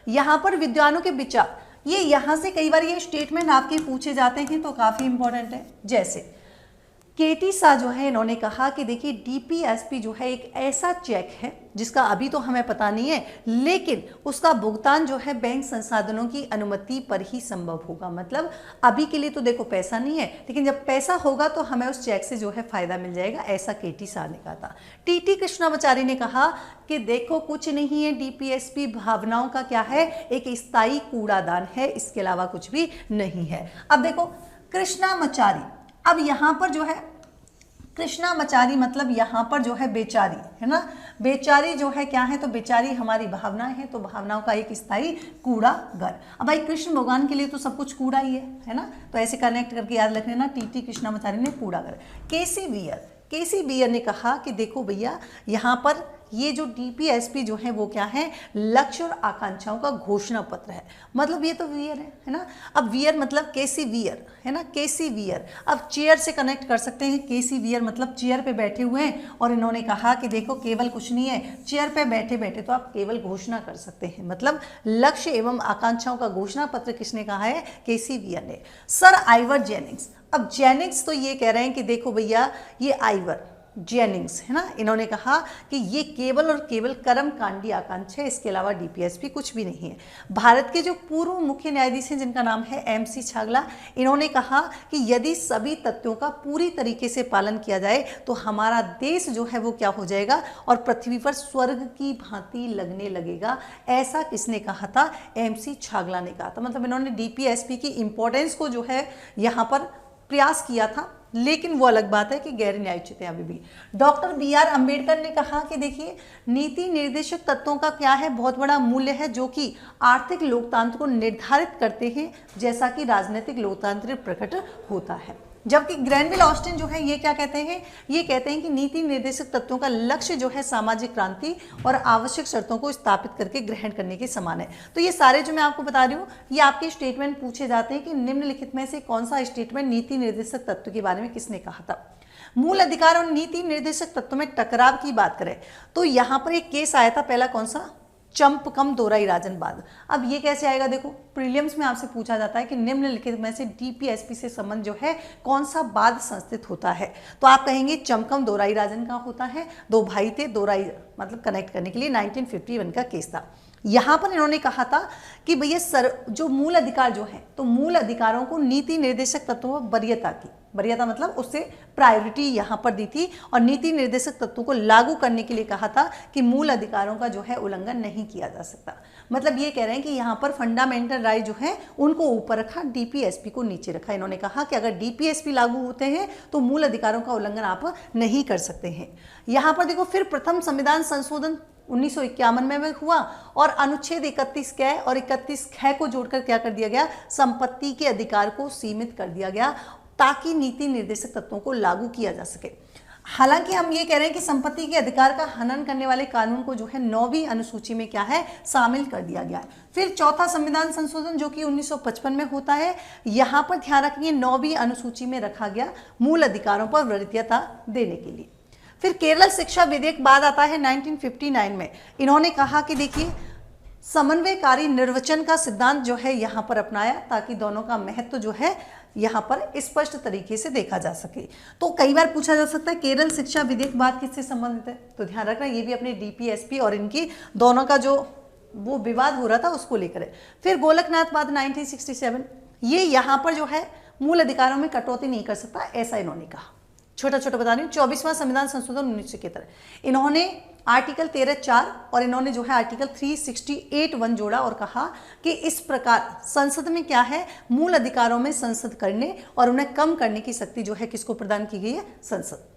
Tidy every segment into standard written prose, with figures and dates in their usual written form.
यहाँ पर विद्वानों के विचार, ये यहाँ से कई बार ये स्टेटमेंट आपके पूछे जाते हैं तो काफी इंपॉर्टेंट है। जैसे केटी शाह जो है, इन्होंने कहा कि देखिए डीपीएसपी जो है एक ऐसा चेक है जिसका अभी तो हमें पता नहीं है, लेकिन उसका भुगतान जो है बैंक संसाधनों की अनुमति पर ही संभव होगा। मतलब अभी के लिए तो देखो पैसा नहीं है, लेकिन जब पैसा होगा तो हमें उस चेक से जो है फायदा मिल जाएगा, ऐसा केटी शाह ने कहा था। टीटी कृष्णामाचारी ने कहा कि देखो कुछ नहीं है, डीपीएसपी भावनाओं का क्या है, एक स्थायी कूड़ादान है, इसके अलावा कुछ भी नहीं है। अब देखो कृष्णामाचारी, अब यहाँ पर जो है कृष्णामाचारी मतलब यहाँ पर जो है बेचारी है ना, बेचारी जो है क्या है, तो बेचारी हमारी भावनाएं हैं, तो भावनाओं का एक स्थायी कूड़ा घर। अब भाई कृष्ण भगवान के लिए तो सब कुछ कूड़ा ही है ना, तो ऐसे कनेक्ट करके याद रख लेना, टीटी कृष्णामाचारी ने कूड़ा घर। केसी बियर ने कहा कि देखो भैया यहाँ पर ये जो डीपीएसपी जो है वो क्या है, लक्ष्य और आकांक्षाओं का घोषणा पत्र है। मतलब ये तो वियर है ना, अब वियर मतलब केसी वियर है ना, केसी वियर। अब चेयर से कनेक्ट कर सकते हैं, केसी वियर मतलब चेयर पे बैठे हुए हैं, और इन्होंने कहा कि देखो केवल कुछ नहीं है, चेयर पे बैठे बैठे तो आप केवल घोषणा कर सकते हैं। मतलब लक्ष्य एवं आकांक्षाओं का घोषणा पत्र किसने कहा है, केसी वियर ने। सर आइवर जेनिंग्स, अब जेनिंग्स तो ये कह रहे हैं कि देखो भैया ये आइवर जेनिंग्स है ना, इन्होंने कहा कि ये केवल और केवल कर्मकांडी आकांक्षा है, इसके अलावा डीपीएसपी कुछ भी नहीं है। भारत के जो पूर्व मुख्य न्यायाधीश हैं जिनका नाम है एमसी छागला, इन्होंने कहा कि यदि सभी तथ्यों का पूरी तरीके से पालन किया जाए तो हमारा देश जो है वो क्या हो जाएगा और पृथ्वी पर स्वर्ग की भांति लगने लगेगा। ऐसा किसने कहा था, एमसी छागला ने कहा था। मतलब इन्होंने डीपीएसपी की इंपॉर्टेंस को जो है यहाँ पर प्रयास किया था, लेकिन वो अलग बात है कि गैर न्यायोचित है अभी भी। डॉक्टर BR अम्बेडकर ने कहा कि देखिए नीति निर्देशक तत्वों का क्या है, बहुत बड़ा मूल्य है जो कि आर्थिक लोकतंत्र को निर्धारित करते हैं, जैसा कि राजनीतिक लोकतंत्र प्रकट होता है। जबकि ग्रैनविल ऑस्टिन जो है ये क्या कहते हैं, ये कहते हैं कि नीति निर्देशक तत्वों का लक्ष्य जो है सामाजिक क्रांति और आवश्यक शर्तों को स्थापित करके ग्रहण करने के समान है। तो ये सारे जो मैं आपको बता रही हूँ ये आपके स्टेटमेंट पूछे जाते हैं कि निम्नलिखित में से कौन सा स्टेटमेंट नीति निर्देशक तत्व के बारे में किसने कहा था। मूल अधिकार और नीति निर्देशक तत्व में टकराव की बात करें तो यहाँ पर एक केस आया था, पहला कौन सा, चंपकम दोराई राजन बाद। अब ये कैसे आएगा, देखो प्रीलिम्स में आपसे पूछा जाता है कि निम्नलिखित में से डीपीएसपी से संबंध जो है कौन सा बाद संस्थित होता है, तो आप कहेंगे चंपकम दोराई राजन का होता है। दो भाई थे, दोराई मतलब कनेक्ट करने के लिए 1951 का केस था। यहाँ पर इन्होंने कहा था कि भैया सर जो मूल अधिकार जो है, तो मूल अधिकारों को नीति निर्देशक तत्वों पर वरीयता की, वरीयता मतलब उससे प्रायोरिटी यहाँ पर दी थी, और नीति निर्देशक तत्वों को लागू करने के लिए कहा था कि मूल अधिकारों का जो है उल्लंघन नहीं किया जा सकता। मतलब ये कह रहे हैं कि यहाँ पर फंडामेंटल राइट जो है उनको ऊपर रखा, डीपीएसपी को नीचे रखा। इन्होंने कहा कि अगर डीपीएसपी लागू होते हैं तो मूल अधिकारों का उल्लंघन आप नहीं कर सकते हैं। यहाँ पर देखो फिर प्रथम संविधान संशोधन 1951 में हुआ, और अनुच्छेद 31 क और 31 ख को जोड़कर क्या कर दिया गया, संपत्ति के अधिकार को सीमित कर दिया गया ताकि नीति निर्देशक तत्वों को लागू किया जा सके। हालांकि हम ये कह रहे हैं कि संपत्ति के अधिकार का हनन करने वाले कानून को जो है 9वीं अनुसूची में क्या है, शामिल कर दिया गया है। फिर चौथा संविधान संशोधन जो कि 1955 में होता है, यहाँ पर ध्यान रखिए 9वीं अनुसूची में रखा गया मूल अधिकारों पर वरीयता देने के लिए। फिर केरल शिक्षा विधेयक बाद आता है 1959 में। इन्होंने कहा कि देखिए समन्वयकारी निर्वचन का सिद्धांत जो है यहाँ पर अपनाया ताकि दोनों का महत्व जो है यहाँ पर स्पष्ट तरीके से देखा जा सके। तो कई बार पूछा जा सकता है केरल शिक्षा विधेयक बाद किससे संबंधित है, तो ध्यान रखना ये भी अपने डीपीएसपी और इनकी दोनों का जो वो विवाद हो रहा था उसको लेकर है। फिर गोलकनाथ बाद 1967, ये यहाँ पर जो है मूल अधिकारों में कटौती नहीं कर सकता, ऐसा इन्होंने कहा। छोटा छोटा बता रही हूँ, 24वां संविधान संशोधन 1971, इन्होंने आर्टिकल 13(4) और इन्होंने जो है आर्टिकल 368(1) जोड़ा और कहा कि इस प्रकार संसद में क्या है, मूल अधिकारों में संसद करने और उन्हें कम करने की शक्ति जो है किसको प्रदान की गई है, संसद।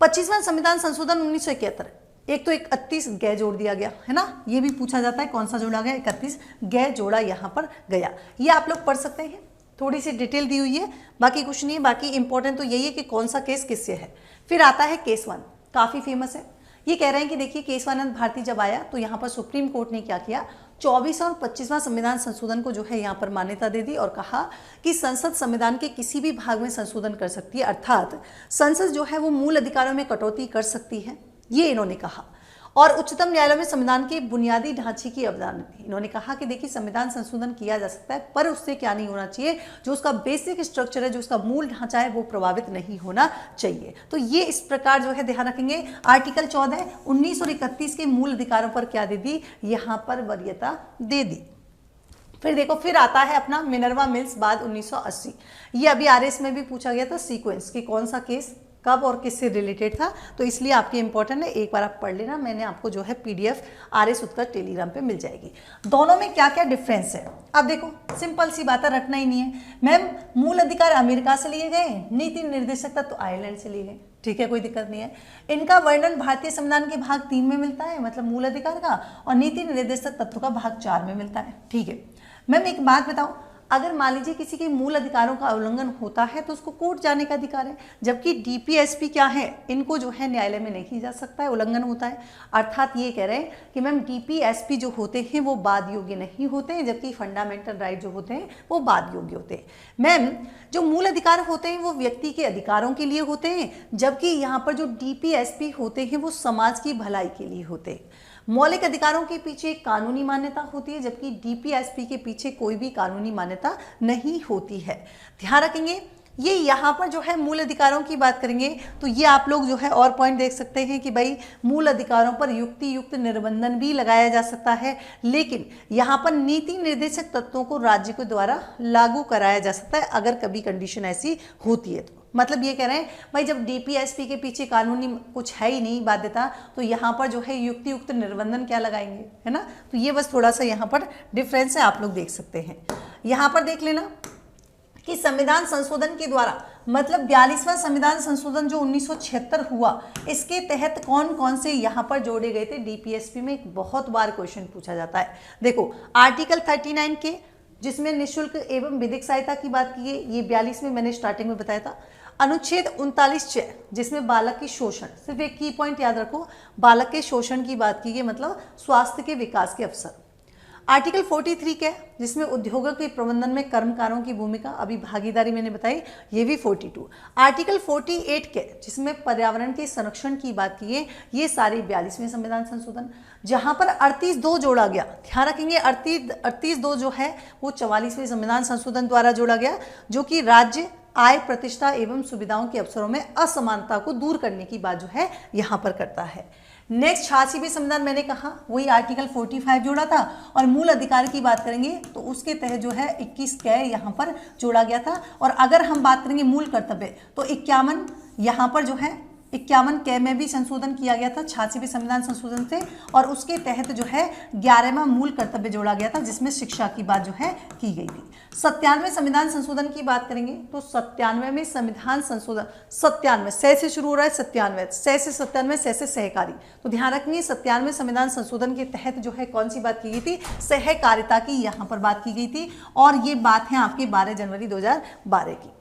25वां संविधान संशोधन 1971, एक तो 31 ग जोड़ दिया गया है ना, ये भी पूछा जाता है कौन सा जोड़ा गया, 31 ग जोड़ा यहाँ पर गया। ये आप लोग पढ़ सकते हैं, थोड़ी सी डिटेल दी हुई है, बाकी कुछ नहीं है। बाकी इंपॉर्टेंट तो यही है कि कौन सा केस किससे है। फिर आता है केसवन, काफी फेमस है। ये कह रहे हैं कि देखिए केशवानंद भारती जब आया तो यहाँ पर सुप्रीम कोर्ट ने क्या किया, 24वां और 25वां संविधान संशोधन को जो है यहाँ पर मान्यता दे दी और कहा कि संसद संविधान के किसी भी भाग में संशोधन कर सकती है, अर्थात संसद जो है वो मूल अधिकारों में कटौती कर सकती है, ये इन्होंने कहा। और उच्चतम न्यायालय में संविधान के बुनियादी ढांचे की अवधारणा थी। इन्होंने कहा कि देखिए संविधान संशोधन किया जा सकता है, पर उससे क्या नहीं होना चाहिए, जो उसका बेसिक स्ट्रक्चर है, जो उसका मूल ढांचा है, वो प्रभावित नहीं होना चाहिए। तो ये इस प्रकार जो है ध्यान रखेंगे। आर्टिकल 14 19 और 31 के मूल अधिकारों पर क्या दे दी, यहाँ पर वरीयता दे दी। फिर देखो, फिर आता है अपना मिनर्वा मिल्स बाद 1980। ये अभी आरएस में भी पूछा गया था सीक्वेंस कि कौन सा केस कब और किससे रिलेटेड था, तो इसलिए आपके इंपॉर्टेंट है, एक बार आप पढ़ लेना। मैंने आपको जो है पीडीएफ आरएस उत्तर टेलीग्राम पे मिल जाएगी। दोनों में क्या क्या डिफरेंस है, अब देखो सिंपल सी बात है, रटना ही नहीं है। मैम मूल अधिकार अमेरिका से लिए गए, नीति निर्देशक तत्व तो आयरलैंड से लिए गए, ठीक है, कोई दिक्कत नहीं है। इनका वर्णन भारतीय संविधान के भाग 3 में मिलता है, मतलब मूल अधिकार का, और नीति निर्देशक तत्व का भाग 4 में मिलता है, ठीक है। मैम एक बात बताओ, अगर मान लीजिए किसी के मूल अधिकारों का उल्लंघन होता है तो उसको कोर्ट जाने का अधिकार है, जबकि डीपीएसपी क्या है, इनको जो है न्यायालय में नहीं जा सकता है, उल्लंघन होता है। अर्थात ये कह रहे हैं कि मैम डीपीएसपी जो होते हैं वो वाद योग्य नहीं होते हैं, जबकि फंडामेंटल राइट जो होते हैं वो वाद योग्य होते हैं। मैम जो मूल अधिकार होते हैं वो व्यक्ति के अधिकारों के लिए होते हैं, जबकि यहाँ पर जो डीपीएसपी होते हैं वो समाज की भलाई के लिए होते हैं। मौलिक अधिकारों के पीछे एक कानूनी मान्यता होती है, जबकि डीपीएसपी के पीछे कोई भी कानूनी मान्यता नहीं होती है। ध्यान रखेंगे, ये यहाँ पर जो है मूल अधिकारों की बात करेंगे तो ये आप लोग जो है और पॉइंट देख सकते हैं कि भाई मूल अधिकारों पर युक्ति युक्त निर्बंधन भी लगाया जा सकता है, लेकिन यहाँ पर नीति निर्देशक तत्वों को राज्य के द्वारा लागू कराया जा सकता है अगर कभी कंडीशन ऐसी होती है तो। मतलब ये कह रहे हैं भाई जब डीपीएसपी के पीछे कानूनी कुछ है ही नहीं बाध्यता, तो यहाँ पर जो है युक्ति युक्त निर्बंधन क्या लगाएंगे, है ना। तो ये बस थोड़ा सा यहाँ पर डिफरेंस है, आप लोग देख सकते हैं। यहाँ पर देख लेना कि संविधान संशोधन के द्वारा, मतलब 42वां संविधान संशोधन जो 1976 हुआ, इसके तहत कौन कौन से यहाँ पर जोड़े गए थे डीपीएसपी में, एक बहुत बार क्वेश्चन पूछा जाता है। देखो आर्टिकल 39 के, जिसमें निःशुल्क एवं विधिक सहायता की बात की है, ये 42 में मैंने स्टार्टिंग में बताया था। अनुच्छेद 39 जिसमें बालक के शोषण, सिर्फ एक की पॉइंट याद रखो, बालक के शोषण की बात की गई, मतलब स्वास्थ्य के विकास के अवसर। आर्टिकल 43 के, जिसमें उद्योगों के प्रबंधन में कर्मकारों की भूमिका, अभी भागीदारी मैंने बताई, ये भी 42। आर्टिकल 48 के, जिसमें पर्यावरण के संरक्षण की बात की है, ये सारे 42वें संविधान संशोधन। जहां पर 38(2) जोड़ा गया, ध्यान रखेंगे 38(2) जो है वो 44वें संविधान संशोधन द्वारा जोड़ा गया, जो कि राज्य आय प्रतिष्ठा एवं सुविधाओं के अवसरों में असमानता को दूर करने की बात जो है यहाँ पर करता है। नेक्स्ट 86वें संविधान मैंने कहा वही आर्टिकल 45 जोड़ा था, और मूल अधिकार की बात करेंगे तो उसके तहत जो है 21 कै यहाँ पर जोड़ा गया था। और अगर हम बात करेंगे मूल कर्तव्य तो 51 यहाँ पर जो है 51 कै में भी संशोधन किया गया था 86वें संविधान संशोधन से, और उसके तहत जो है 11वां मूल कर्तव्य जोड़ा गया था, जिसमें शिक्षा की बात जो है की गई थी। 97वें संविधान संशोधन की बात करेंगे तो 97वें संविधान संशोधन, 97 से शुरू हो रहा है, 97 से 97 से सहकारी, तो ध्यान रखिए 97वें संविधान संशोधन के तहत जो है कौन सी बात की गई थी, सहकारिता की यहाँ पर बात की गई थी, और ये बात है आपके 12 जनवरी 2012 की।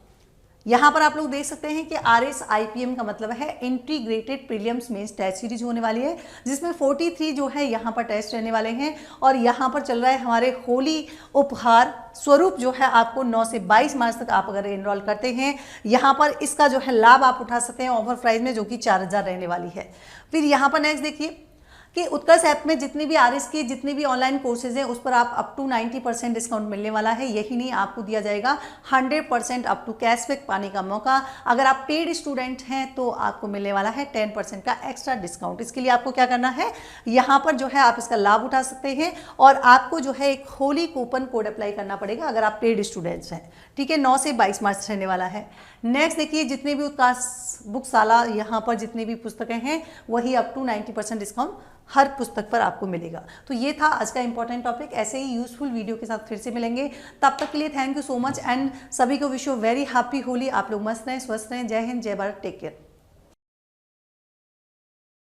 यहाँ पर आप लोग देख सकते हैं कि RSIPM का मतलब है integrated prelims mains test series होने वाली है, जिसमें 43 जो है यहाँ पर टेस्ट रहने वाले हैं, और यहाँ पर चल रहा है हमारे होली उपहार स्वरूप जो है आपको 9 से 22 मार्च तक आप अगर एनरोल करते हैं, यहाँ पर इसका जो है लाभ आप उठा सकते हैं ऑफर प्राइस में, जो कि 4000 रहने वाली है। फिर यहाँ पर नेक्स्ट देखिए कि उत्कर्ष ऐप में जितनी भी आरएस की जितनी भी ऑनलाइन कोर्सेज हैं उस पर आप अप टू 90% डिस्काउंट मिलने वाला है। यही नहीं, आपको दिया जाएगा 100% अप टू कैशबैक पाने का मौका। अगर आप पेड स्टूडेंट हैं तो आपको मिलने वाला है 10% का एक्स्ट्रा डिस्काउंट। इसके लिए आपको क्या करना है, यहाँ पर जो है आप इसका लाभ उठा सकते हैं, और आपको जो है एक होली कूपन कोड अप्लाई करना पड़ेगा अगर आप पेड स्टूडेंट्स हैं, ठीक है। 9 से 22 मार्च रहने वाला है। नेक्स्ट देखिए, जितने भी उत्कर्ष बुकशाला यहाँ पर जितनी भी पुस्तकें हैं वही अप टू 90% डिस्काउंट हर पुस्तक पर आपको मिलेगा। तो ये था आज का इंपॉर्टेंट टॉपिक। ऐसे ही यूजफुल वीडियो के साथ फिर से मिलेंगे, तब तक के लिए thank you so much, and सभी को wish you very happy Holi. आप लोग मस्त रहें, स्वस्थ रहें। जय हिंद, जय भारत, टेक केयर।